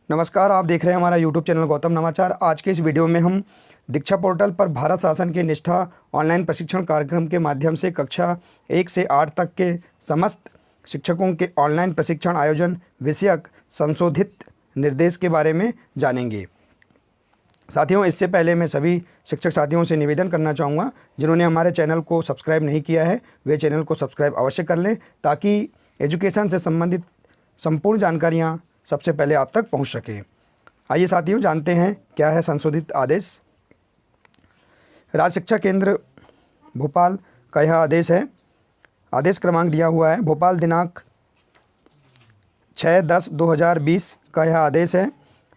नमस्कार, आप देख रहे हैं हमारा यूट्यूब चैनल गौतम नवाचार। आज के इस वीडियो में हम दीक्षा पोर्टल पर भारत शासन के निष्ठा ऑनलाइन प्रशिक्षण कार्यक्रम के माध्यम से कक्षा 1 से 8 तक के समस्त शिक्षकों के ऑनलाइन प्रशिक्षण आयोजन विषयक संशोधित निर्देश के बारे में जानेंगे। साथियों, इससे पहले मैं सभी शिक्षक साथियों से निवेदन करना चाहूँगा, जिन्होंने हमारे चैनल को सब्सक्राइब नहीं किया है वे चैनल को सब्सक्राइब अवश्य कर लें, ताकि एजुकेशन से संबंधित संपूर्ण जानकारियाँ सबसे पहले आप तक पहुंच सके। आइए साथियों, जानते हैं क्या है संशोधित आदेश। राज्य शिक्षा केंद्र भोपाल का यह आदेश है। आदेश क्रमांक दिया हुआ है भोपाल दिनांक 6/10/2020 का यह आदेश है।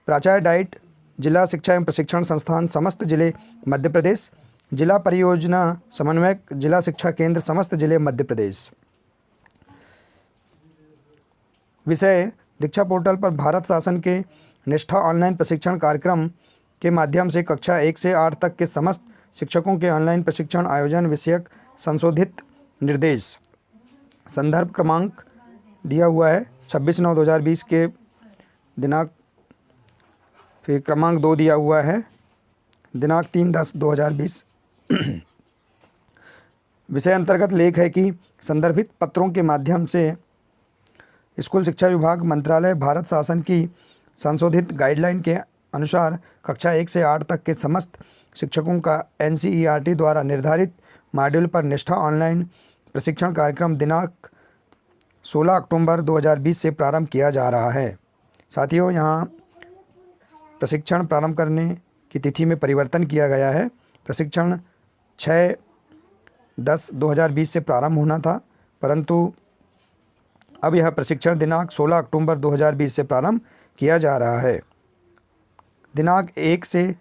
प्राचार्य डाइट जिला शिक्षा एवं प्रशिक्षण संस्थान समस्त जिले मध्य प्रदेश, जिला परियोजना समन्वयक जिला शिक्षा केंद्र समस्त जिले मध्य प्रदेश। विषय: दीक्षा पोर्टल पर भारत शासन के निष्ठा ऑनलाइन प्रशिक्षण कार्यक्रम के माध्यम से कक्षा 1 से 8 तक के समस्त शिक्षकों के ऑनलाइन प्रशिक्षण आयोजन विषयक संशोधित निर्देश। संदर्भ क्रमांक दिया हुआ है 26/9/2020 के दिनांक, फिर क्रमांक 2 दिया हुआ है दिनांक 3/10/2020। विषय अंतर्गत लेख है कि संदर्भित पत्रों के माध्यम से स्कूल शिक्षा विभाग मंत्रालय भारत शासन की संशोधित गाइडलाइन के अनुसार कक्षा 1 से 8 तक के समस्त शिक्षकों का NCERT द्वारा निर्धारित मॉड्यूल पर निष्ठा ऑनलाइन प्रशिक्षण कार्यक्रम दिनांक 16 अक्टूबर 2020 से प्रारंभ किया जा रहा है। साथियों, यहाँ प्रशिक्षण प्रारंभ करने की तिथि में परिवर्तन किया गया है। प्रशिक्षण 6/10/2020 से प्रारंभ होना था, परंतु अब यह प्रशिक्षण दिनांक 16 अक्टूबर 2020 से प्रारंभ किया जा रहा है। दिनांक 1 से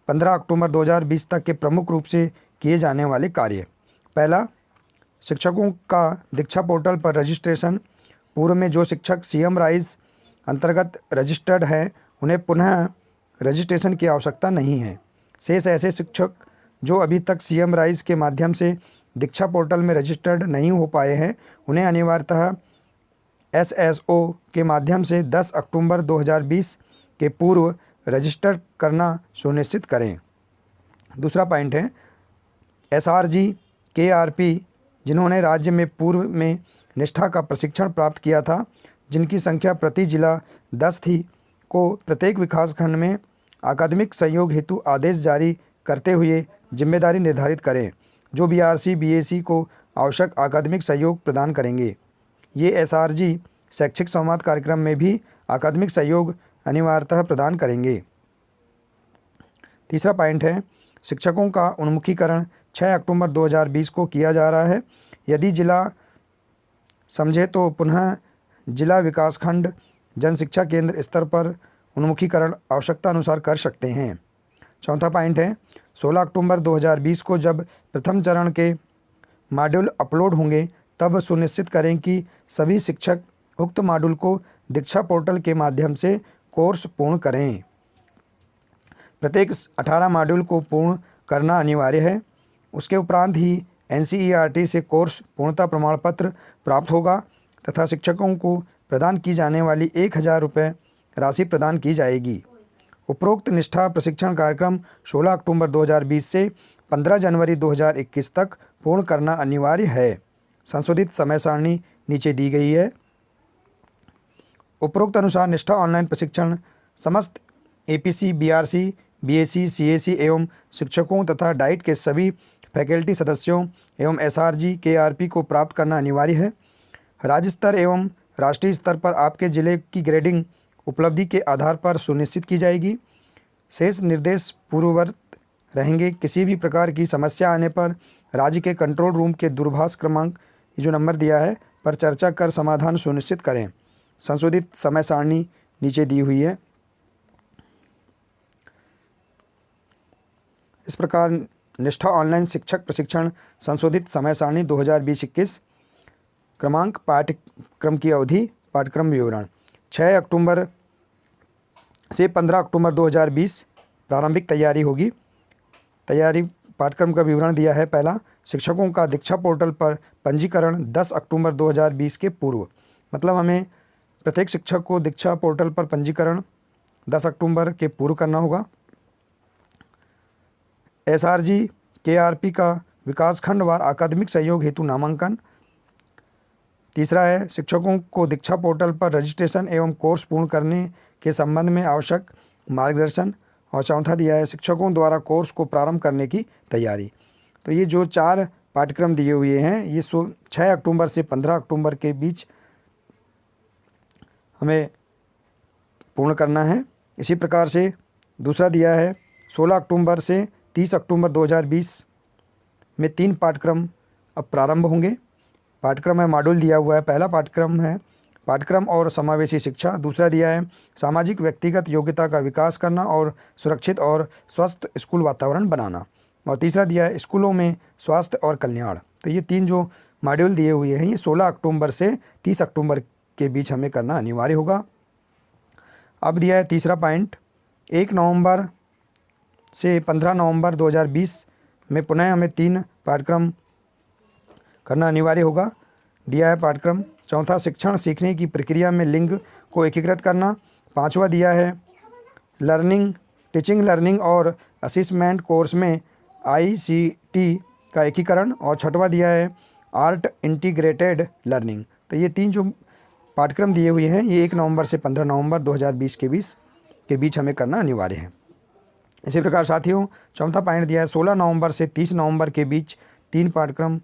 15 अक्टूबर 2020 तक के प्रमुख रूप से किए जाने वाले कार्य: पहला, शिक्षकों का दीक्षा पोर्टल पर रजिस्ट्रेशन। पूर्व में जो शिक्षक CM राइज अंतर्गत रजिस्टर्ड हैं उन्हें पुनः रजिस्ट्रेशन की आवश्यकता नहीं है। शेष ऐसे शिक्षक जो अभी तक CM राइज के माध्यम से दीक्षा पोर्टल में रजिस्टर्ड नहीं हो पाए हैं, उन्हें अनिवार्यतः SSO के माध्यम से 10 अक्टूबर 2020 के पूर्व रजिस्टर करना सुनिश्चित करें। दूसरा पॉइंट है SRG KRP जिन्होंने राज्य में पूर्व में निष्ठा का प्रशिक्षण प्राप्त किया था, जिनकी संख्या प्रति जिला 10 थी, को प्रत्येक विकासखंड में अकादमिक सहयोग हेतु आदेश जारी करते हुए जिम्मेदारी निर्धारित करें, जो BRC BAC को आवश्यक अकादमिक सहयोग प्रदान करेंगे। ये SRG शैक्षिक संवाद कार्यक्रम में भी अकादमिक सहयोग अनिवार्यतः प्रदान करेंगे। तीसरा पॉइंट है शिक्षकों का उन्मुखीकरण 6 अक्टूबर 2020 को किया जा रहा है। यदि जिला समझे तो पुनः जिला विकासखंड जन शिक्षा केंद्र स्तर पर उन्मुखीकरण आवश्यकता अनुसार कर सकते हैं। चौथा पॉइंट है 16 अक्टूबर 2020 को जब प्रथम चरण के मॉड्यूल अपलोड होंगे, तब सुनिश्चित करें कि सभी शिक्षक उक्त मॉड्यूल को दीक्षा पोर्टल के माध्यम से कोर्स पूर्ण करें। प्रत्येक 18 मॉड्यूल को पूर्ण करना अनिवार्य है। उसके उपरांत ही NCERT से कोर्स पूर्णता प्रमाण पत्र प्राप्त होगा तथा शिक्षकों को प्रदान की जाने वाली 1000 रुपये राशि प्रदान की जाएगी। उपरोक्त निष्ठा प्रशिक्षण कार्यक्रम 16 अक्टूबर 2020 से 15 जनवरी 2021 तक पूर्ण करना अनिवार्य है। संशोधित समय सारणी नीचे दी गई है। उपरोक्त अनुसार निष्ठा ऑनलाइन प्रशिक्षण समस्त APC BRC BAC CAC एवं शिक्षकों तथा डाइट के सभी फैकल्टी सदस्यों एवं SRG KRP को प्राप्त करना अनिवार्य है। राज्य स्तर एवं राष्ट्रीय स्तर पर आपके जिले की ग्रेडिंग उपलब्धि के आधार पर सुनिश्चित की जाएगी। शेष निर्देश पूर्ववत रहेंगे। किसी भी प्रकार की समस्या आने पर राज्य के कंट्रोल रूम के दूरभाष क्रमांक, जो नंबर दिया है, पर चर्चा कर समाधान सुनिश्चित करें। संशोधित समय सारणी नीचे दी हुई है। इस प्रकार निष्ठा ऑनलाइन शिक्षक प्रशिक्षण संशोधित समय सारणी 2020-21 क्रमांक, पाठ्यक्रम की अवधि, पाठ्यक्रम विवरण 6 अक्टूबर से 15 अक्टूबर 2020 प्रारंभिक तैयारी होगी। तैयारी पाठ्यक्रम का विवरण दिया है। पहला, शिक्षकों का दीक्षा पोर्टल पर पंजीकरण 10 अक्टूबर 2020 के पूर्व, मतलब हमें प्रत्येक शिक्षक को दीक्षा पोर्टल पर पंजीकरण 10 अक्टूबर के पूर्व करना होगा। SRG KRP का विकासखंडवार अकादमिक सहयोग हेतु नामांकन। तीसरा है शिक्षकों को दीक्षा पोर्टल पर रजिस्ट्रेशन एवं कोर्स पूर्ण करने के संबंध में आवश्यक मार्गदर्शन। और चौथा दिया है शिक्षकों द्वारा कोर्स को प्रारंभ करने की तैयारी। तो ये जो 4 पाठ्यक्रम दिए हुए हैं ये 6 अक्टूबर से 15 अक्टूबर के बीच हमें पूर्ण करना है। इसी प्रकार से दूसरा दिया है 16 अक्टूबर से 30 अक्टूबर 2020 में 3 पाठ्यक्रम अब प्रारंभ होंगे। पाठ्यक्रम है मॉड्यूल दिया हुआ है। पहला पाठ्यक्रम है पाठ्यक्रम और समावेशी शिक्षा। दूसरा दिया है सामाजिक व्यक्तिगत योग्यता का विकास करना और सुरक्षित और स्वस्थ स्कूल वातावरण बनाना। और तीसरा दिया है स्कूलों में स्वास्थ्य और कल्याण। तो ये 3 जो मॉड्यूल दिए हुए हैं ये 16 अक्टूबर से 30 अक्टूबर के बीच हमें करना अनिवार्य होगा। अब दिया है तीसरा पॉइंट 1 नवंबर से 15 नवंबर 2020 में पुनः हमें 3 पाठ्यक्रम करना अनिवार्य होगा। दिया है पाठ्यक्रम चौथा शिक्षण सीखने की प्रक्रिया में लिंग को एकीकृत करना। पांचवा दिया है टीचिंग लर्निंग और असेसमेंट कोर्स में ICT का एकीकरण। और छठवा दिया है आर्ट इंटीग्रेटेड लर्निंग। तो ये 3 जो पाठ्यक्रम दिए हुए हैं ये 1 नवंबर से 15 नवंबर 2020 के बीच हमें करना अनिवार्य है। इसी प्रकार साथियों चौथा पॉइंट दिया है 16 नवंबर से 30 नवंबर के बीच 3 पाठ्यक्रम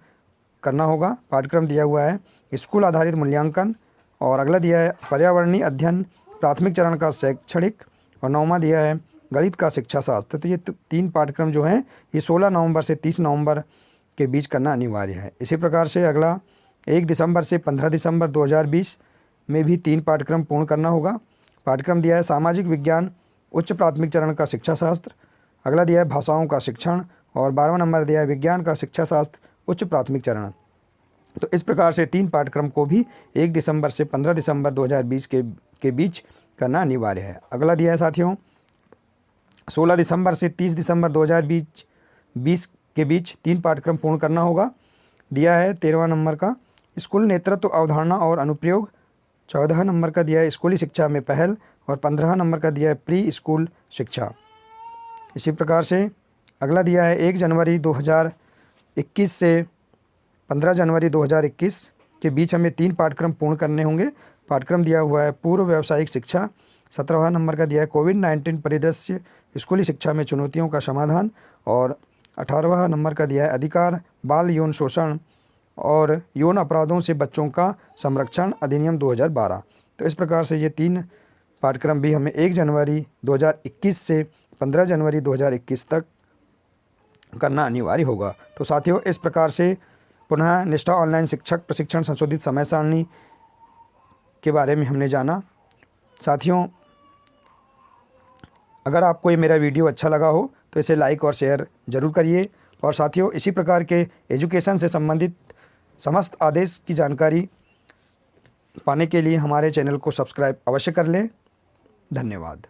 करना होगा। पाठ्यक्रम दिया हुआ है स्कूल आधारित मूल्यांकन। और अगला दिया है पर्यावरणीय अध्ययन प्राथमिक चरण का शैक्षणिक। और 9वां दिया है गणित का शिक्षा शास्त्र। तो ये 3 पाठ्यक्रम जो हैं ये 16 नवंबर से 30 नवंबर के बीच करना अनिवार्य है। इसी प्रकार से अगला 1 दिसंबर से 15 दिसंबर 2020 में भी 3 पाठ्यक्रम पूर्ण करना होगा। पाठ्यक्रम दिया है सामाजिक विज्ञान उच्च प्राथमिक चरण का शिक्षा शास्त्र। अगला दिया है भाषाओं का शिक्षण। और 12वां नंबर दिया है विज्ञान का शिक्षा शास्त्र उच्च प्राथमिक चरण। तो इस प्रकार से 3 पाठ्यक्रम को भी 1 दिसंबर से 15 दिसंबर 2020 के बीच करना अनिवार्य है। अगला दिया है साथियों 16 दिसंबर से 30 दिसंबर 2020 के बीच 3 पाठ्यक्रम पूर्ण करना होगा। दिया है 13वां नंबर का स्कूल नेतृत्व अवधारणा और अनुप्रयोग। 14 नंबर का दिया है स्कूली शिक्षा में पहल। और 15 नंबर का दिया है प्री स्कूल शिक्षा। इसी प्रकार से अगला दिया है 1 जनवरी 2021 से 15 जनवरी 2021 के बीच हमें 3 पाठ्यक्रम पूर्ण करने होंगे। पाठ्यक्रम दिया हुआ है पूर्व व्यावसायिक शिक्षा। 17वां नंबर का दिया है कोविड-19 परिदृश्य स्कूली शिक्षा में चुनौतियों का समाधान। और 18वां नंबर का दिया है अधिकार बाल यौन शोषण और यौन अपराधों से बच्चों का संरक्षण अधिनियम 2012। तो इस प्रकार से ये 3 पाठ्यक्रम भी हमें 1 जनवरी 2021 से 15 जनवरी 2021 तक करना अनिवार्य होगा। तो साथियों इस प्रकार से पुनः निष्ठा ऑनलाइन शिक्षक प्रशिक्षण संशोधित समय सारणी के बारे में हमने जाना। साथियों अगर आपको ये मेरा वीडियो अच्छा लगा हो तो इसे लाइक और शेयर ज़रूर करिए। और साथियों इसी प्रकार के एजुकेशन से संबंधित समस्त आदेश की जानकारी पाने के लिए हमारे चैनल को सब्सक्राइब अवश्य कर लें। धन्यवाद।